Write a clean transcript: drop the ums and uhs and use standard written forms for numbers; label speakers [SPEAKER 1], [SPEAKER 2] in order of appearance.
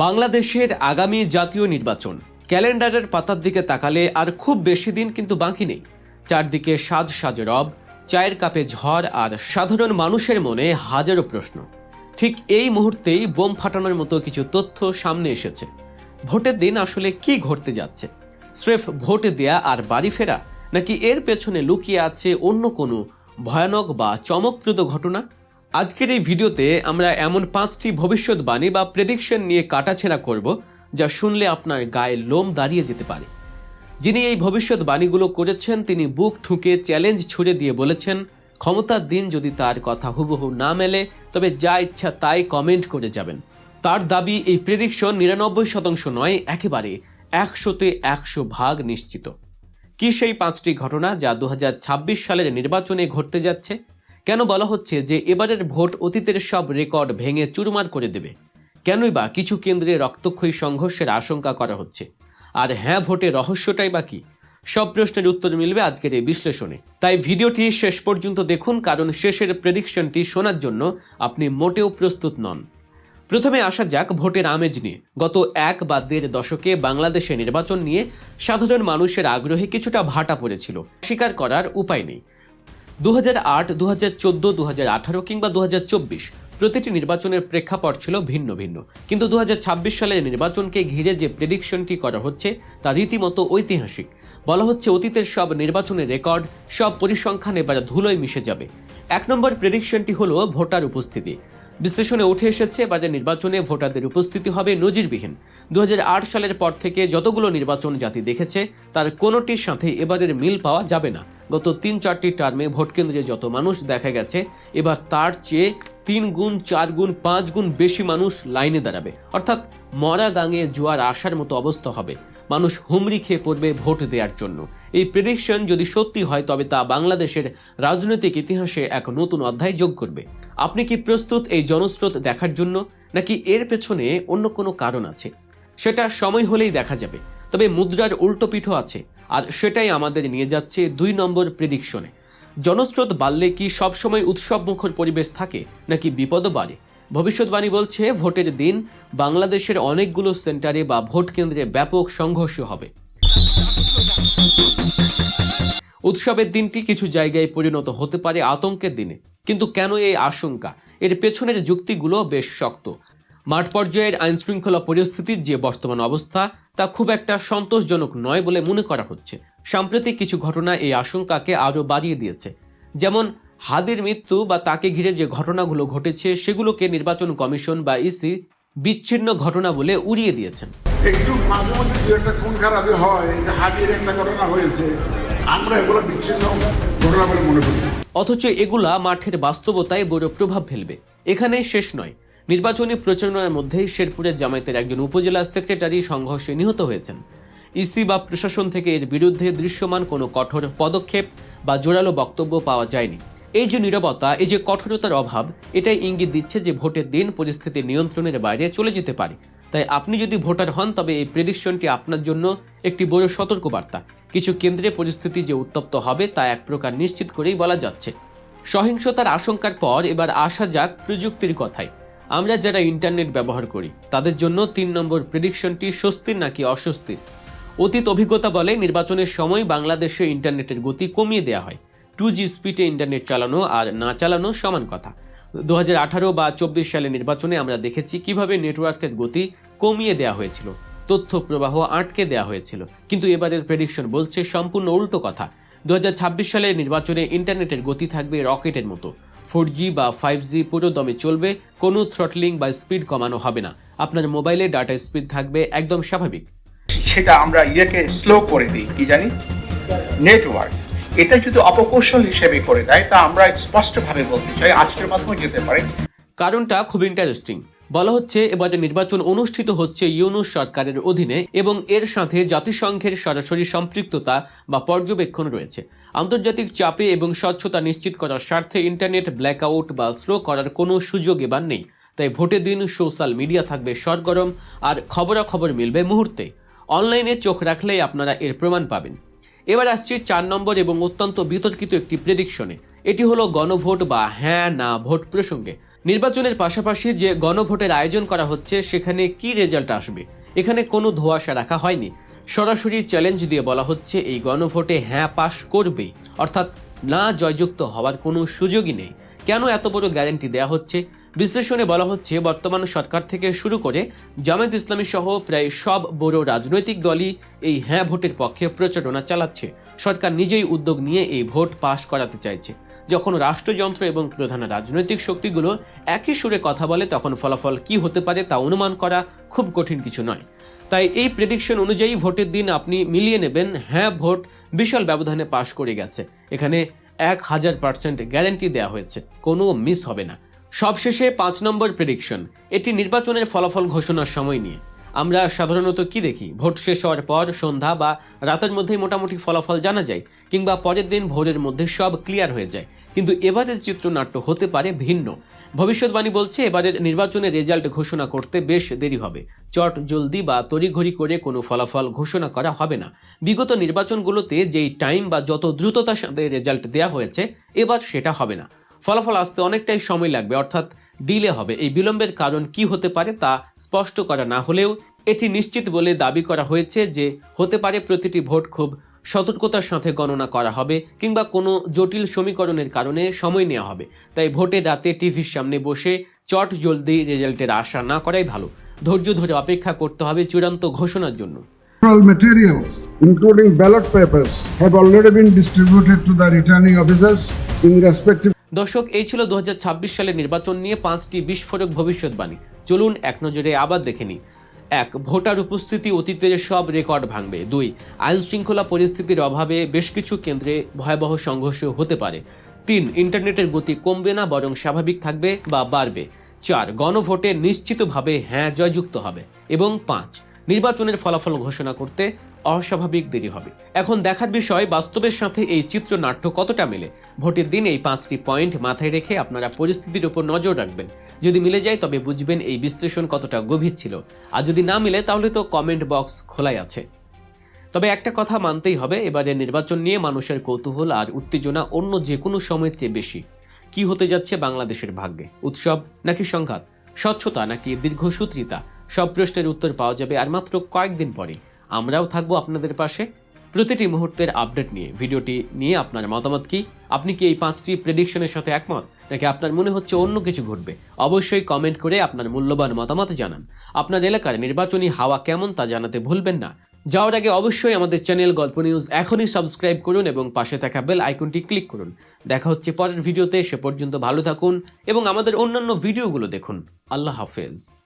[SPEAKER 1] বাংলাদেশের আগামী জাতীয় নির্বাচন ক্যালেন্ডারের পাতার দিকে তাকালে আর খুব বেশি দিন কিন্তু বাকি নেই। চারদিকে সাজ সাজ রব, চায়ের কাপে ঝড় আর সাধারণ মানুষের মনে হাজারো প্রশ্ন। ঠিক এই মুহূর্তেই বোম ফাটানোর মতো কিছু তথ্য সামনে এসেছে। ভোটের দিন আসলে কি ঘটতে যাচ্ছে? স্রেফ ভোট দেয়া আর বাড়ি ফেরা, নাকি এর পেছনে লুকিয়ে আছে অন্য কোনো ভয়ানক বা চমকপ্রদ ঘটনা? আজকের এই ভিডিওতে আমরা এমন 5টি ভবিষ্যৎবাণী বা প্রেডিকশন নিয়ে কাটাছেঁড়া করব, যা শুনলে আপনার গায়ে লোম দাঁড়িয়ে যেতে পারে। যিনি এই ভবিষ্যৎবাণীগুলো করেছেন তিনি বুক ঠুকে চ্যালেঞ্জ ছুড়ে দিয়ে বলেছেন, ক্ষমতার দিন যদি তার কথা হুবহু না মেলে তবে যা ইচ্ছা তাই কমেন্ট করে যাবেন। তার দাবি এই প্রেডিকশন 99% নয়, একেবারে 100-তে 100 ভাগ নিশ্চিত। কি সেই 5টি ঘটনা যা 2026 সালের নির্বাচনে ঘটতে যাচ্ছে? কেন বলা হচ্ছে যে এবারের ভোট অতীতের সব রেকর্ড ভেঙে চুরমার করে দেবে? কেনই বা কিছু কেন্দ্রে রক্তক্ষয়ী সংঘর্ষের আশঙ্কা করা হচ্ছে? আর হ্যাঁ ভোটের রহস্যটাই বা কি? সব প্রশ্নের উত্তর মিলবে আজকের এই বিশ্লেষণে। তাই ভিডিওটি শেষ পর্যন্ত দেখুন, কারণ শেষের প্রেডিকশনটি শোনার জন্য আপনি মোটেও প্রস্তুত নন। প্রথমে আসা যাক ভোটের আমেজ নিয়ে। গত 1 বা 1.5 দশকে বাংলাদেশে নির্বাচন নিয়ে সাধারণ মানুষের আগ্রহে কিছুটা ভাটা পড়েছিল, স্বীকার করার উপায় নেই। 2008, 2014, 2018 কিংবা 2024 প্রতিটি নির্বাচনের প্রেক্ষাপট ছিল ভিন্ন ভিন্ন, কিন্তু 2026 সালের নির্বাচনকে ঘিরে যে প্রেডিকশনটি করা হচ্ছে তা রীতিমতো ঐতিহাসিক। বলা হচ্ছে অতীতের সব নির্বাচনের রেকর্ড, সব পরিসংখ্যান এবার ধুলোয় মিশে যাবে। 1 নম্বর প্রেডিকশনটি হলো ভোটার উপস্থিতি। বিশ্লেষণে উঠে এসেছে এবারের নির্বাচনে ভোটারদের উপস্থিতি হবে নজিরবিহীন। 2008 সালের পর থেকে যতগুলো নির্বাচন জাতি দেখেছে তার কোনোটির সাথে এবারের মিল পাওয়া যাবে না। গত 3-4টি টার্মে ভোট কেন্দ্রে যত মানুষ দেখা গেছে, এবার তার চেয়ে 3 গুণ, 4 গুণ, 5 গুণ বেশি মানুষ লাইনে দাঁড়াবে। অর্থাৎ মরা গাঙে জোয়ার আসার মতো অবস্থা হবে। মানুষ হুমড়ি খেয়ে পড়বে ভোট দেওয়ার জন্য। এই প্রেডিকশন যদি সত্যি হয় তবে তা বাংলাদেশের রাজনৈতিক ইতিহাসে এক নতুন অধ্যায় যোগ করবে। আপনি কি প্রস্তুত এই জনস্রোত দেখার জন্য, নাকি এর পেছনে অন্য কোনো কারণ আছে? সেটা সময় হলেই দেখা যাবে। তবে মুদ্রার উল্টো পিঠও আছে, আর সেটাই আমাদের নিয়ে যাচ্ছে 2 নম্বর প্রেডিকশনে। জনস্রোত বাড়লে কি সবসময় উৎসবমুখর পরিবেশ থাকে, নাকি বিপদও বাড়ে? ভবিষ্যৎবাণী বলছে ভোটের দিন বাংলাদেশের অনেকগুলো সেন্টারে বা ভোট কেন্দ্রে ব্যাপক সংঘর্ষ হবে। উৎসবের দিনটি কিছু জায়গায় পরিণত হতে পারে আতঙ্কের দিনে। কিন্তু কেন এই আশঙ্কা? এর পেছনের যুক্তিগুলো বেশ শক্ত। মাঠ পর্যায়ের আইনশৃঙ্খলা পরিস্থিতির যে বর্তমান অবস্থা তা খুব একটা সন্তোষজনক নয় বলে মনে করা হচ্ছে। সাম্প্রতিক কিছু ঘটনা এই আশঙ্কাকে আরও বাড়িয়ে দিয়েছে। যেমন হাদির মৃত্যু বা তাকে ঘিরে যে ঘটনাগুলো ঘটেছে সেগুলোকে নির্বাচন কমিশন বা ইসি বিচ্ছিন্ন ঘটনা বলে উড়িয়ে দিয়েছেন।
[SPEAKER 2] একটু মাঝে মধ্যে দু একটা খুন খারাপি হয়, যে হাদির একটা ঘটনা হয়েছে, আমরা এগুলো বিচ্ছিন্ন ঘটনা বলে মনে করি।
[SPEAKER 1] অথচ এগুলা মাঠের বাস্তবতায় বড় প্রভাব ফেলবে। এখানেই শেষ নয়। নির্বাচনী প্রচারণার মধ্যেই শেরপুরের জামায়াতের একজন উপজেলা সেক্রেটারি সংঘর্ষে নিহত হয়েছেন। ইসি বা প্রশাসন থেকে এর বিরুদ্ধে দৃশ্যমান কোনো কঠোর পদক্ষেপ বা জোরালো বক্তব্য পাওয়া যায়নি। এই যে নীরবতা, এই যে কঠোরতার অভাব, এটাই ইঙ্গিত দিচ্ছে যে ভোটের দিন পরিস্থিতি নিয়ন্ত্রণের বাইরে চলে যেতে পারে। তাই আপনি যদি ভোটার হন তবে এই প্রেডিকশনটি আপনার জন্য একটি বড় সতর্কবার্তা। কিছু কেন্দ্রে পরিস্থিতি যে উত্তপ্ত হবে তা এক প্রকার নিশ্চিত করেই বলা যাচ্ছে। সহিংসতার আশঙ্কার পর এবার আসা যাক প্রযুক্তির কথায়। আমরা যারা ইন্টারনেট ব্যবহার করি তাদের জন্য 3 নম্বর প্রেডিকশনটি স্বস্তির নাকি অস্বস্তির? অতীত অভিজ্ঞতা বলে নির্বাচনের সময় বাংলাদেশে ইন্টারনেটের গতি কমিয়ে দেওয়া হয়। 2G স্পিডে ইন্টারনেট চালানো আর না চালানো সমান কথা। 2018 বা 24 সালে নির্বাচনে আমরা দেখেছি কিভাবে নেটওয়ার্কের গতি কমিয়ে দেওয়া হয়েছিল, তথ্য প্রবাহ আটকে দেওয়া হয়েছিল। কিন্তু এবারের প্রেডিকশন বলছে সম্পূর্ণ উল্টো কথা। 2026 সালের নির্বাচনে ইন্টারনেটের গতি থাকবে রকেটের মতো। 4G বা 5G পুরো দমে চলবে, কোনো থ্রটলিং বা স্পিড কমানো হবে না। আপনার মোবাইলে ডাটা স্পিড থাকবে একদম স্বাভাবিক।
[SPEAKER 3] সেটা আমরা স্লো করে দিই, কি জানি নেটওয়ার্ক। এটা যদি অপকৌশল হিসেবে করে দেয় তা আমরা স্পষ্টভাবে বলতে চাই আজকের মাধ্যমে যেতে পারে।
[SPEAKER 1] কারণটা খুব ইন্টারেস্টিং। বলা হচ্ছে এবারে নির্বাচন অনুষ্ঠিত হচ্ছে ইউনূস সরকারের অধীনে এবং এর সাথে জাতিসংঘের সরাসরি সম্পৃক্ততা বা পর্যবেক্ষণ রয়েছে। আন্তর্জাতিক চাপে এবং স্বচ্ছতা নিশ্চিত করার স্বার্থে ইন্টারনেট ব্ল্যাকআউট বা স্লো করার কোনো সুযোগ এবার নেই। তাই ভোটের দিন সোশ্যাল মিডিয়া থাকবে সরগরম আর খবরাখবর মিলবে মুহূর্তে। অনলাইনে চোখ রাখলেই আপনারা এর প্রমাণ পাবেন। এবার আসছি 4 নম্বর এবং অত্যন্ত বিতর্কিত একটি প্রেডিকশনে। এটি হলো গণভোট বা হ্যাঁ না ভোট প্রসঙ্গে। নির্বাচনের পাশাপাশি যে গণভোটের আয়োজন করা হচ্ছে সেখানে কি রেজাল্ট আসবে, এখানে কোনো ধোঁয়াশা রাখা হয়নি। সরাসরি চ্যালেঞ্জ দিয়ে বলা হচ্ছে এই গণভোটে হ্যাঁ পাশ করবেই, অর্থাৎ না জয়যুক্ত হওয়ার কোনো সুযোগই নেই। কেন এত বড় গ্যারান্টি দেওয়া হচ্ছে? বিশ্লেষণে বলা হচ্ছে বর্তমান সরকার থেকে শুরু করে জামায়াত ইসলামী সহ প্রায় সব বড় রাজনৈতিক দলই এই হ্যাঁ ভোটের পক্ষে প্রচারণা চালাচ্ছে। সরকার নিজেই উদ্যোগ নিয়ে এই ভোট পাশ করাতে চাইছে। যখন রাষ্ট্রযন্ত্র এবং প্রধান রাজনৈতিক শক্তিগুলো একই সুরে কথা বলে তখন ফলাফল কি হতে পারে তা অনুমান করা খুব কঠিন কিছু নয়। তাই এই প্রেডিকশন অনুযায়ী ভোটের দিন আপনি মিলিয়ে নেবেন হ্যাঁ ভোট বিশাল ব্যবধানে পাশ করে গেছে। এখানে 1000% গ্যারান্টি দেওয়া হয়েছে, কোনো মিস হবে না। সবশেষে 5 নম্বর প্রেডিকশন, এটি নির্বাচনের ফলাফল ঘোষণার সময় নিয়ে। আমরা সাধারণত কি দেখি, ভোট শেষ হওয়ার পর সন্ধ্যা বা রাতের মধ্যেই মোটামুটি ফলাফল জানা যায়, কিংবা পরের দিন ভোরের মধ্যে সব ক্লিয়ার হয়ে যায়। কিন্তু এবারের চিত্রনাট্য হতে পারে ভিন্ন। ভবিষ্যৎবাণী বলছে এবারের নির্বাচনের রেজাল্ট ঘোষণা করতে বেশ দেরি হবে। চট জলদি বা তড়িঘড়ি করে কোনো ফলাফল ঘোষণা করা হবে না। বিগত নির্বাচনগুলোতে যেই টাইম বা যত দ্রুততার সাথে রেজাল্ট দেওয়া হয়েছে, এবার সেটা হবে না। ফলাফল আসতে অনেকটাই সময় লাগবে, অর্থাৎ ডিলে হবে। এই বিলম্বের কারণ কি হতে পারে তা স্পষ্ট করা না হলেও এটি নিশ্চিত বলে দাবি করা হয়েছে যে হতে পারে প্রতিটি ভোট খুব সতর্কতার সাথে গণনা করা হবে, কিংবা কোনো জটিল সমীকরণের কারণে সময় নেওয়া হবে। তাই ভোটের রাতে টিভির সামনে বসে চট জলদি রেজাল্টের আশা না করাই ভালো। ধৈর্য ধরে অপেক্ষা করতে হবে চূড়ান্ত ঘোষণার জন্য।
[SPEAKER 4] Electoral materials, including ballot papers, have already been distributed to the returning officers in respective.
[SPEAKER 1] দর্শক, এই ছিল 2026 সালের নির্বাচন নিয়ে 5টি বিস্ফোরক ভবিষ্যৎবাণী। চলুন এক নজরে আবার দেখে নিই। 1. ভোটার উপস্থিতি অতীতের সব রেকর্ড ভাঙবে। 2. আইন শৃঙ্খলা পরিস্থিতির অভাবে বেশ কিছু কেন্দ্রে ভয়াবহ সংঘর্ষ হতে পারে। 3. ইন্টারনেটের গতি কমবে না, বরং স্বাভাবিক থাকবে বা বাড়বে। 4. গণভোটে নিশ্চিতভাবে হ্যাঁ জয়যুক্ত হবে। এবং 5. নির্বাচনের ফলাফল ঘোষণা করতে অস্বাভাবিক দেরি হবে। এখন দেখার বিষয় বাস্তবের সাথে এই চিত্রনাট্য কতটা মেলে। ভোটের দিন এই 5টি পয়েন্ট মাথায় রেখে আপনারা পরিস্থিতির উপর নজর রাখবেন। যদি মিলে যায় তবে বুঝবেন এই বিশ্লেষণ কতটা গভীর ছিল, আর যদি না মিলে তাহলে তো কমেন্ট বক্স খোলাই আছে। তবে একটা কথা মানতেই হবে, এবারে নির্বাচন নিয়ে মানুষের কৌতূহল আর উত্তেজনা অন্য যে কোনো সময়ের চেয়ে বেশি। কি হতে যাচ্ছে বাংলাদেশের ভাগ্যে? উৎসব নাকি সংঘাত? স্বচ্ছতা নাকি দীর্ঘসূত্রিতা? সব প্রশ্নের উত্তর পাওয়া যাবে আর মাত্র কয়েকদিন পরে। আমরাও থাকবো আপনাদের পাশে প্রতিটি মুহূর্তের আপডেট নিয়ে। ভিডিওটি নিয়ে আপনার মতামত কি? আপনি কি এই 5টি প্রেডিকশনের সাথে একমত, নাকি আপনার মনে হচ্ছে অন্য কিছু ঘটবে? অবশ্যই কমেন্ট করে আপনার মূল্যবান মতামত জানান। আপনার এলাকার নির্বাচনী হাওয়া কেমন তা জানাতে ভুলবেন না। যাওয়ার আগে অবশ্যই আমাদের চ্যানেল গল্প নিউজ এখনই সাবস্ক্রাইব করুন এবং পাশে থাকা বেল আইকনটি ক্লিক করুন। দেখা হচ্ছে পরের ভিডিওতে। সে পর্যন্ত ভালো থাকুন এবং আমাদের অন্যান্য ভিডিওগুলো দেখুন। আল্লাহ হাফেজ।